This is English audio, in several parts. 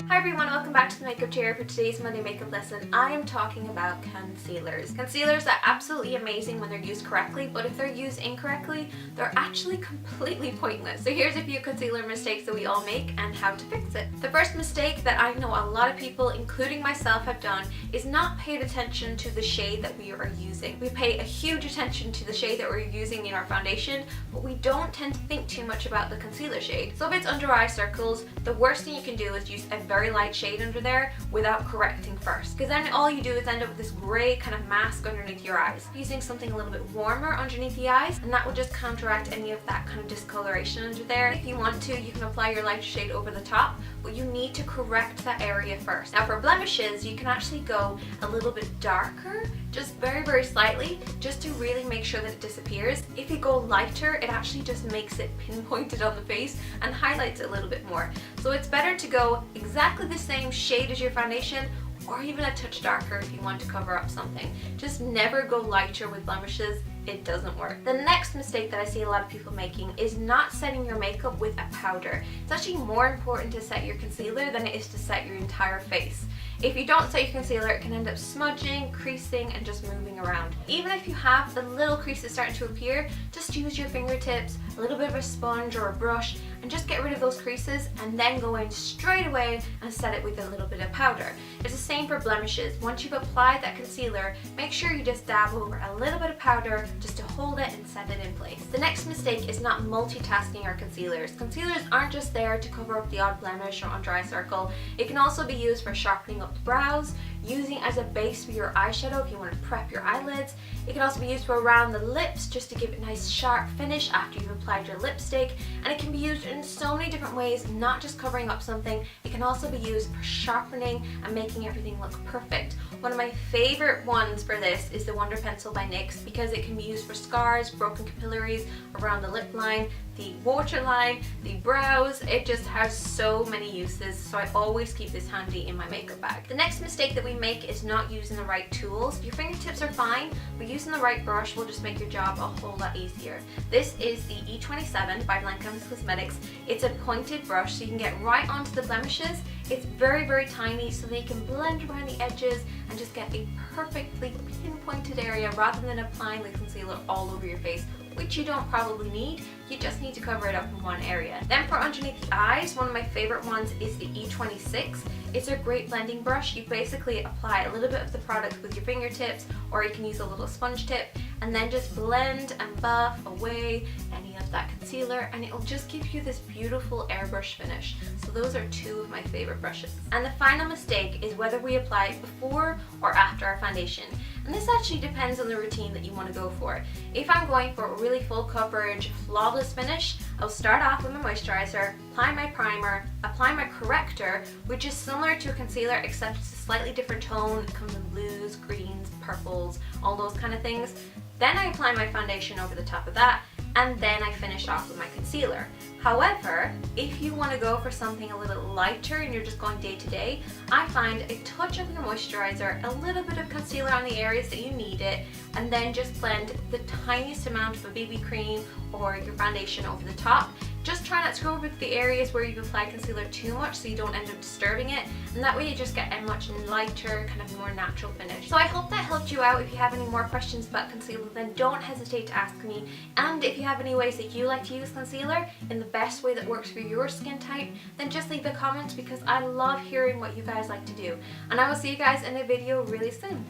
Hi everyone, welcome back to the makeup chair. For today's Monday makeup lesson, I am talking about concealers. Concealers are absolutely amazing when they're used correctly, but if they're used incorrectly, they're actually completely pointless. So here's a few concealer mistakes that we all make and how to fix it. The first mistake that I know a lot of people, including myself, have done is not paid attention to the shade that we are using. We pay a huge attention to the shade that we're using in our foundation, but we don't tend to think too much about the concealer shade. So if it's under eye circles, the worst thing you can do is use a very light shade under there without correcting first, because then all you do is end up with this grey kind of mask underneath your eyes. Using something a little bit warmer underneath the eyes, and that will just counteract any of that kind of discoloration under there. If you want to, you can apply your lighter shade over the top, but you need to correct that area first. Now for blemishes, you can actually go a little bit darker, just very slightly, just to really make sure that it disappears. If you go lighter, it actually just makes it pinpointed on the face and highlights it a little bit more. So it's better to go exactly the same shade as your foundation, or even a touch darker if you want to cover up something. Just never go lighter with blemishes. It doesn't work. The next mistake that I see a lot of people making is not setting your makeup with a powder. It's actually more important to set your concealer than it is to set your entire face. If you don't set your concealer, it can end up smudging, creasing, and just moving around. Even if you have the little creases starting to appear, just use your fingertips, a little bit of a sponge or a brush, and just get rid of those creases, and then go in straight away and set it with a little bit of powder. It's the same for blemishes. Once you've applied that concealer, make sure you just dab over a little bit of powder just to hold it and set it in place. The next mistake is not multitasking our concealers. Concealers aren't just there to cover up the odd blemish or under eye circle. It can also be used for sharpening up the brows, using as a base for your eyeshadow if you want to prep your eyelids. It can also be used for around the lips just to give it a nice sharp finish after you've applied your lipstick, and it can be used in so many different ways, not just covering up something. It can also be used for sharpening and making everything look perfect. One of my favorite ones for this is the Wonder Pencil by NYX, because it can be used for scars, broken capillaries around the lip line, the waterline, the brows. It just has so many uses, so I always keep this handy in my makeup bag. The next mistake that we make is not using the right tools. Your fingertips are fine, but using the right brush will just make your job a whole lot easier. This is the E27 by Blenchem's Cosmetics. It's a pointed brush, so you can get right onto the blemishes. It's very tiny, so that you can blend around the edges and just get a perfectly pinpointed area rather than applying the concealer all over your face, which you don't probably need. You just need to cover it up in one area. Then for underneath the eyes, one of my favorite ones is the E26. It's a great blending brush. You basically apply a little bit of the product with your fingertips, or you can use a little sponge tip, and then just blend and buff away any of that concealer, and it'll just give you this beautiful airbrush finish. So those are two of my favorite brushes. And the final mistake is whether we apply it before or after our foundation. And this actually depends on the routine that you want to go for. If I'm going for a really full coverage, flawless finish, I'll start off with my moisturizer, apply my primer, apply my corrector, which is similar to a concealer except it's a slightly different tone. It comes in blues, greens, purples, all those kind of things. Then I apply my foundation over the top of that, and then I finish off with my concealer. However, if you want to go for something a little lighter and you're just going day to day, I find a touch of your moisturizer, a little bit of concealer on the areas that you need it, and then just blend the tiniest amount of a BB cream or your foundation over the top. Just try not to go over the areas where you've applied concealer too much so you don't end up disturbing it, and that way you just get a much lighter, kind of more natural finish. So I hope that helped you out. If you have any more questions about concealer, then don't hesitate to ask me. And if you have any ways that you like to use concealer in the best way that works for your skin type, then just leave a comment, because I love hearing what you guys like to do. And I will see you guys in a video really soon.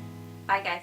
Bye guys.